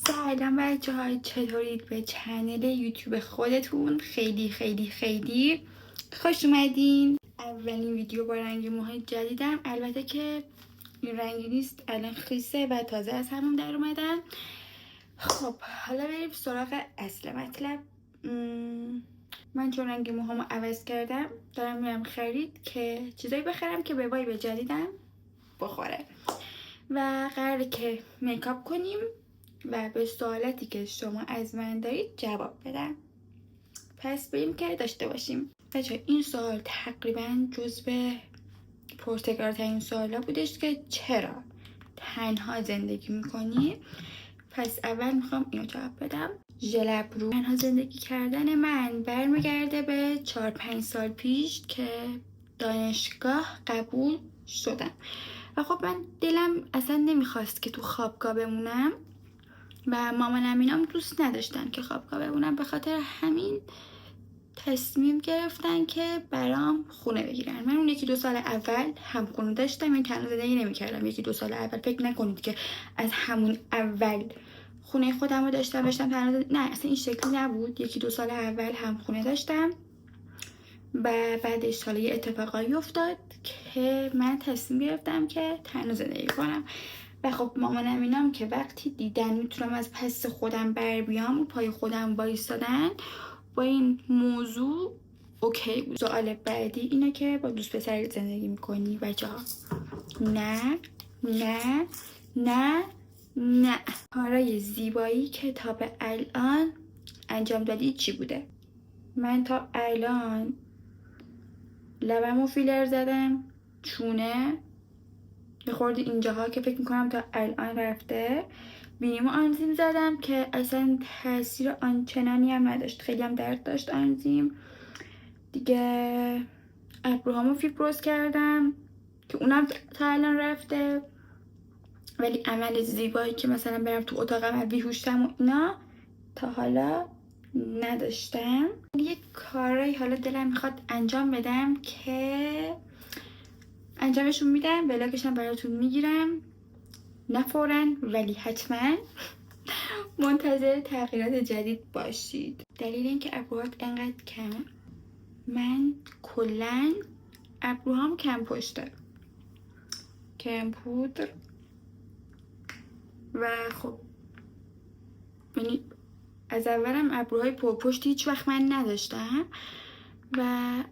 سلام بچه های، چطورید؟ به چنل یوتیوب خودتون خیلی خیلی خیلی خوش اومدین. اولین ویدیو با رنگ موهای جدیدم، البته که این رنگی نیست، الان خیسه و تازه از همون در اومدم. خب حالا بریم سراغ اصل مطلب. من چون رنگ موهامو عوض کردم دارم میرم خرید که چیزایی بخرم که به وایب جدیدم بخوره و قراره که میکاپ کنیم و به سوالاتی که شما از من دارید جواب بدم. پس بریم که داشته باشیم. بچه این سوال تقریبا جزو پرتکرارترین سوالا بودش که چرا تنها زندگی میکنی؟ پس اول میخوام اینو جواب بدم. ژل ابرو تنها زندگی کردن من برمیگرده به 4-5 سال پیش که دانشگاه قبول شدم و خب من دلم اصلا نمیخواست که تو خوابگاه بمونم و مامانم اینام دوست نداشتن که خوابگاه بمونم، به خاطر همین تصمیم گرفتن که برام خونه بگیرن. من اون 1-2 سال اول هم خونه داشتم، این تنها زندگی نمی‌کردم. 1-2 سال اول فکر نکنید که از همون اول خونه خودم رو داشتم نه اصلا این شکلی نبود. 1-2 سال اول هم خونه داشتم و بعدش حالا یه اتفاقایی افتاد که من تصمیم گرفتم که تنها زندگی کنم و خب مامانم اینام که وقتی دیدن میتونم از پس خودم بر بیام و پای خودم وایستادن با این موضوع اوکی بود. سوال بعدی اینه که با دوست پسری زندگی میکنی بچه ها؟ نه نه نه نه. کارای زیبایی که تا به الان انجام دادی چی بوده؟ من تا الان لبمو فیلر زدم، چونه یه خورده اینجاها که فکر میکنم تا الان رفته، بینیمو آنزیم زدم که اصلا تاثیر آنچنانی هم نداشت، خیلی هم درد داشت آنزیم دیگه. ابروهامو فیبروز کردم که اونم تا الان رفته، ولی عمل زیبایی که مثلا برم تو اتاقم بیهوشتم و اینا تا حالا نداشتم. یه کارایی حالا دلم میخواد انجام بدم که انجامشون میدم، ولاگشم براتون میگیرم، نه فوراً ولی حتما منتظر تغییرات جدید باشید. دلیل اینکه ابروهات انقدر کمه، من کلن ابروهام کم پشته، کم پودر و خب یعنی از اولم ابروهای پرپشتی هیچ وقت من نداشتم و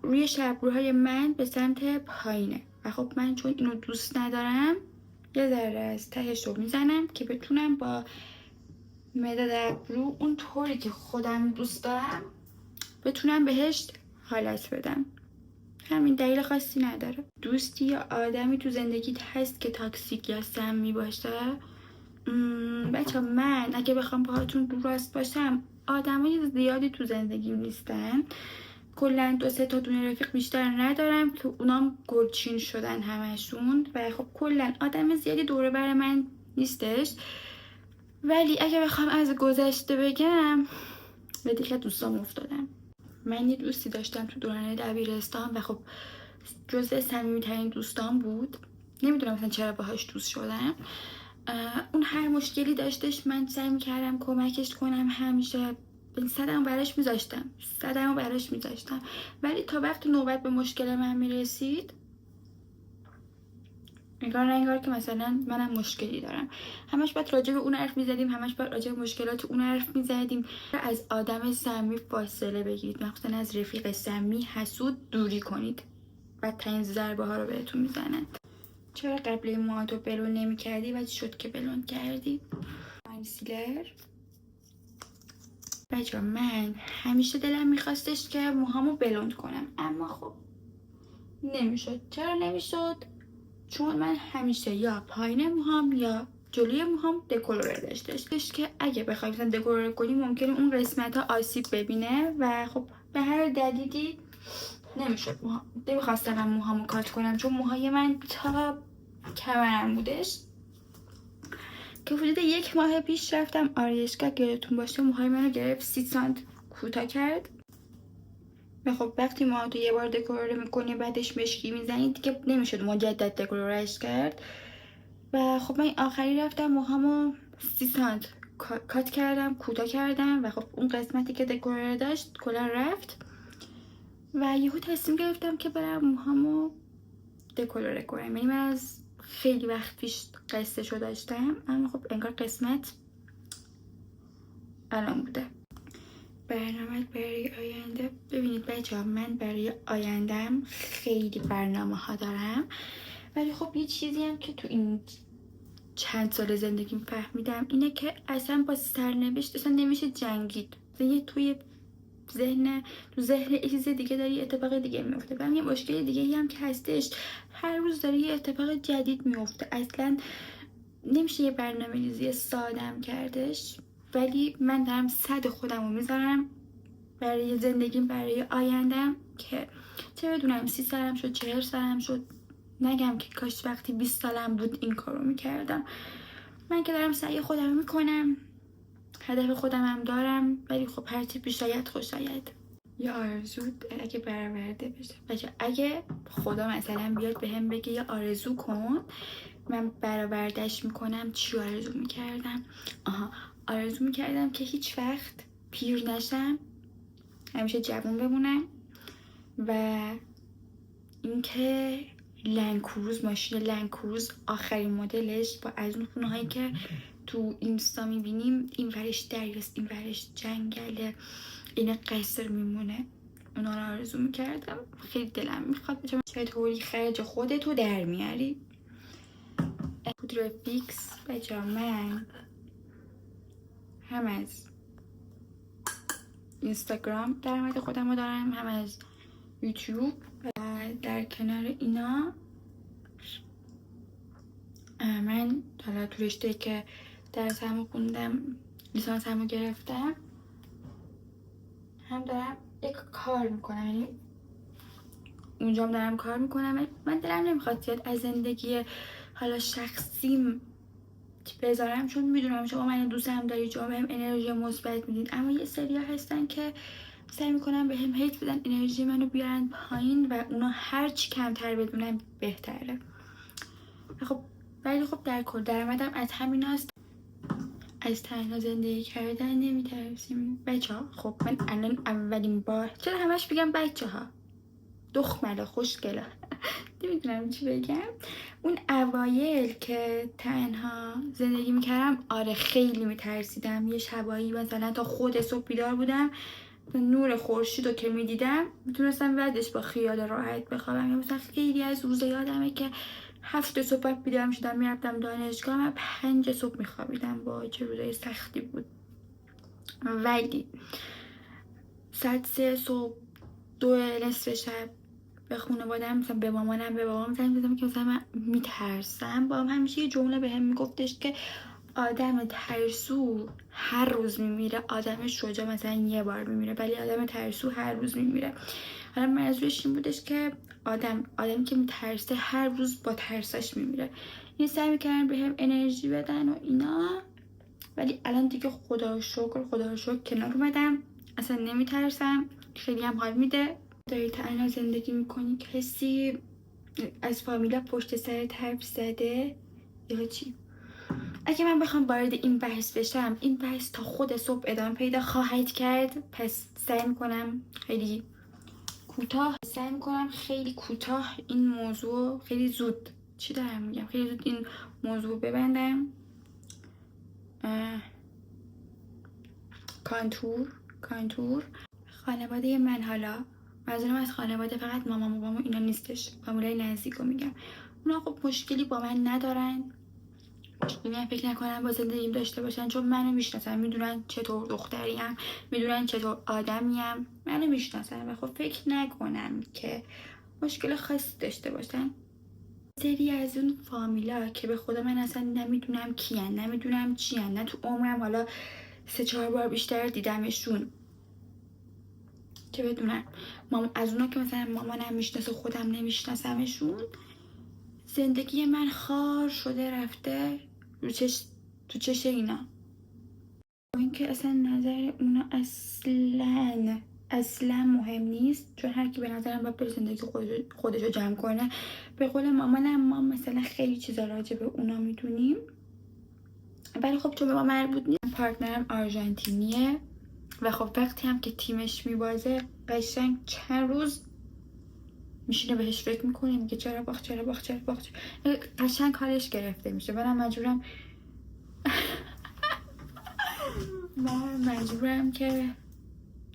روی ابروهای من به سمت پایینه و خب من چون اینو دوست ندارم یه ذره از تهش رو میزنم که بتونم با مداد ابرو اون طوری که خودم دوست دارم بتونم بهش حالت بدم. همین، دلیل خاصی نداره. دوستی یا آدمی تو زندگیت هست که تاکسیک یا سمی باشه؟ بچه من اگه بخوام باهاتون راست باشم، آدمای زیادی تو زندگیم نیستن، کلا 2-3 تا دونه رفیق بیشتر ندارم که اونام گلچین شدن همشون و خب کلا آدم زیادی دوره بر من نیستش. ولی اگه بخوام از گذشته بگم، به دیگه دوستام افتادم. من یه دوستی داشتم تو دوران دبیرستان و خب جزء صمیمی‌ترین دوستام بود. نمیدونم مثلا چرا باهاش دوست شدم. اون هر مشکلی داشتش من سعی می‌کردم کمکش کنم، همیشه صدمو براش میذاشتم ولی تا وقتی نوبت به مشکل من میرسید انگار که مثلا منم مشکلی دارم، همش باید راجع به اون حرف میزدیم، همش باید راجع به مشکلات اون حرف میزدیم. از آدم سمی فاصله بگیرید، مخصوصا از رفیق سمی حسود دوری کنید، بدترین ضربه ها رو بهتون میزنن. چرا قبل موهاتو بلون نمی کردی و چی شد که بلون کردی؟ کانسیلر. بچه من همیشه دلم میخواستش که موهامو بلوند کنم، اما خب نمیشد. چرا نمیشد؟ چون من همیشه یا پایین موهام یا جلوی موهام دکولوره داشتش که اگه بخوای مثلا دکولوره کنی ممکنه اون قسمت ها آسیب ببینه و خب به هر دلیلی نمیشد. نمیخواستم من موهامو کات کنم چون موهای من تا کمرم بودش که حدود 1 ماه پیش رفتم آرایشگاه، گرتون باشه موهای منو گرفت 30 سانت کوتاه کرد و خب وقتی موهاتو یه بار دکولوره میکنی بعدش مشکی میزنی دیگه نمیشد مجدد دکولورش کرد و خب من آخری رفتم موهامو 30 سانت کات کردم، کوتاه کردم و خب اون قسمتی که دکوره داشت کلا رفت و یهو تصمیم گرفتم که برم موهامو دکوره کنم. یعنی من از خیلی وقت پیش قصه‌شو داشتم، اما خب انگار قسمت الان بوده. برنامه برای آینده، ببینید بچه‌ها، من برای آیندم خیلی برنامه ها دارم، ولی خب یه چیزی هم که تو این چند سال زندگیم فهمیدم اینه که اصلا با سرنوشت اصلا نمیشه جنگید. یه توی ذهن یه چیز دیگه داری، یه اتفاق دیگه میفته و یه مشکل دیگه هم که هستش، هر روز داره یه اتفاق جدید میفته. اصلا نمیشه یه برنامه‌ریزی سادم کردش، ولی من دارم صد خودم رو میذارم برای زندگیم، برای آیندم، که چه بدونم 30 سالم شد، 40 سالم شد، نگم که کاش وقتی 20 سالم بود این کارو میکردم. من که دارم سعی خودم میکنم، هدف خودم هم دارم، ولی خب هرچی پیش آید خوش آید. یا آرزو اگه برآورده بشه بچه، اگه خدا مثلا بیاد بهم بگه یه آرزو کن، من برآورده‌اش میکنم. چی آرزو میکردم؟ آرزو میکردم که هیچ وقت پیر نشم، همیشه جوان بمونم و اینکه لنکروز، ماشین لنکروز آخرین مدلش، با از اون خونه هایی که تو اینستا میبینیم این ورش دریاست، این ورش جنگله، این قصر میمونه، اونا رو آرزو میکردم. خیلی دلم میخواد بچم چطوری خرج خودتو در میاری. پودر فیکس بچه، من هم از اینستاگرام درآمد خودم رو دارم، هم از یوتیوب، و در کنار اینا من حالا تو رشته که درس همو خوندم، لیسانس همو گرفتم، هم دارم یک کار میکنم، یعنی اونجام دارم کار میکنم. من دلم نمیخواد زیاد از زندگی حالا شخصیم بذارم، چون میدونم شما من دوستم دارید، شما بهم انرژی مثبت میدید، اما یه سریا هستن که سعی میکنن بهم هیت بدن، انرژی منو بیارن پایین و اونا هر چی کمتر بدونن بهتره. خب ولی خب در کل درآمدم از همین هست. از تنها زندگی کردن نمیترسیم بچه ها. خب من الان اولین بار، چرا همش بگم بچه ها، دختملا خوشگلا نمیدونم چی بگم. اون اوایل که تنها زندگی میکردم، آره خیلی میترسیدم. یه شبایی مثلا تا خود صبح بیدار بودم، نور خورشید رو که میدیدم میتونستم بعدش با خیال راحت بخوابم. یا مثلا خیلی از روزا یادمه که 7 صبح بیدار میشدم میرفتم دانشگاه، من 5 صبح میخوابیدم. با چه روزای سختی بود. ولی ساعت 3 صبح، 2 نصف شب به خانواده‌ام، مثلا به مامانم، به بابام زنگ زدم که مثلا من میترسم. بابام همیشه یه جمله بهم میگفتش که آدم ترسو هر روز میمیره، آدم شجاع مثلا یه بار میمیره، ولی آدم ترسو هر روز میمیره. حالا منظورش این بودش که آدمی که میترسه هر روز با ترسش میمیره. این سعی میکردن بهم انرژی بدن و اینا، ولی الان دیگه خدا رو شکر کنار اومدم، اصلا نمیترسم. خیلی هم حال میده. داری تنها زندگی میکنی، کسی از فامیلا پشت سرت حرف زده یا چی؟ اگه من بخوام وارد این بحث بشم، این بحث تا خود صبح ادامه پیدا خواهد کرد، پس سعی میکنم خیلی کوتاه این موضوع، خیلی زود چی دارم میگم، خیلی زود این موضوع ببندم. کانتور خانواده من، حالا منظورم از خانواده فقط مامان و بابام اینا نیستش، فامیلای نزدیک رو میگم. اونا خب مشکلی با من ندارن، مشکلی هم فکر نکنم با زندگیم داشته باشن، چون منو میشناسن، میدونن چطور دختریم، میدونن چطور آدمیم، منو میشناسن و خب فکر نکنم که مشکل خاصی داشته باشن. سری از اون فامیلا که به خدا من اصلا نمیدونم کیان، نمیدونم چیان، نه تو عمرم حالا 3-4 بار بیشتر دیدمشون، چه بدونم از اونا که مثلا مامانم میشناسه خودم نمیشناسمشون. زندگی من خار شده رفته تو چش اینا، این که اصلا نظر اونا اصلا مهم نیست، چون هر کی به نظرم باید بره زندگی خودشو جمع کنه. به قول مامانم، ما مثلا خیلی چیزا راجع به اونا میدونیم، ولی خب چون به ما مربوط نیست. پارتنرم آرژانتینیه و خب وقتی هم که تیمش میبازه قشنگ چند روز میشینه بهش فکر میکنه، میگه چرا باخت. قشنگ حالش گرفته میشه. منم مجبورم که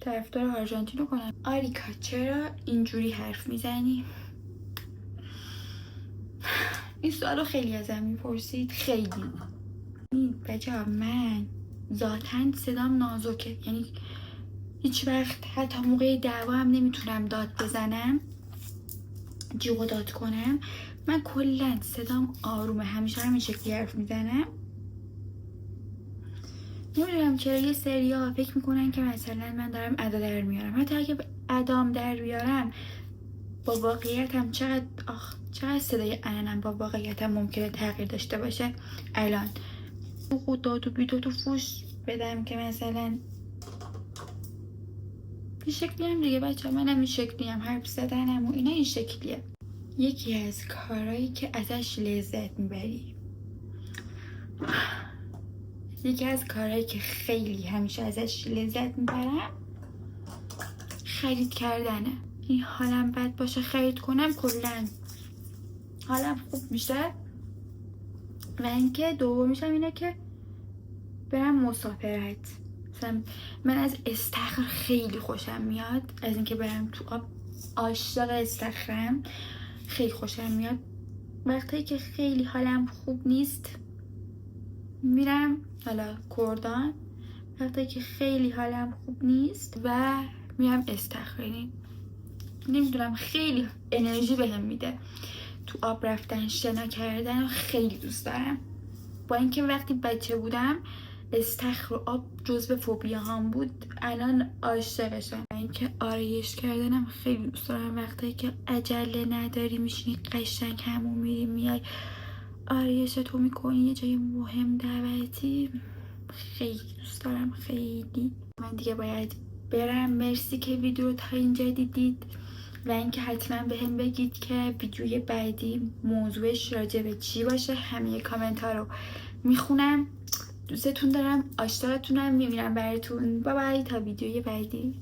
طرفدار آرژانتین رو کنم. آریکا چرا اینجوری حرف میزنی؟ این سوالو خیلی ازم میپرسید. خیلی بچه‌ها من ذاتاً صدام نازکه، یعنی هیچ وقت حتی موقع دعوا هم نمیتونم داد بزنم، جیغ و داد کنم. من کلا صدام آرومه، همیشه همین شکلی حرف میزنم. نمیدونم چرا یه سری‌ها فکر میکنن که مثلا من دارم ادا در میارم. حتی اگه ادام در بیارم با واقعیتم چقدر صدای انم با واقعیتم ممکنه تغییر داشته باشه. الان داد و بیداد و فوش بدم که مثلا این شکلی هم دیگه بچه ها، منم این شکلی هم حرف زدنم و اینا این شکلیه. یکی از کارهایی که ازش لذت میبری، یکی از کارهایی که خیلی همیشه ازش لذت میبرم خرید کردنه. این حالم بد باشه خرید کنم کلا حالم خوب میشه. و اینکه دومیش هم اینه که برم مسافرت. مثلا من از استخر خیلی خوشم میاد، از اینکه برم تو آب. عاشق استخرم، خیلی خوشم میاد. وقتی که خیلی حالم خوب نیست میرم حالا کردان، وقتی که خیلی حالم خوب نیست و میرم استخر. نمیدونم خیلی انرژی بهم میده. تو آب رفتن، شنا کردن خیلی دوست دارم. با اینکه وقتی بچه بودم استخر و آب جزو فوبیاهام بود، الان عاشقشم. اینکه آرایش کردنم خیلی دوست دارم. وقتی که عجله نداری میشینی قشنگ همون میری میای آرایشتو میکنی یه جای مهم دعوتی، خیلی دوست دارم. خیلی من دیگه باید برم. مرسی که ویدیو رو تا اینجا دیدید و اینکه حتما بهم بگید که ویدیوی بعدی موضوعش راجع به چی باشه. همه کامنت ها رو میخونم. دوستتون دارم، عاشقتونم، میمیرم براتون. بای بای تا ویدیوی بعدی.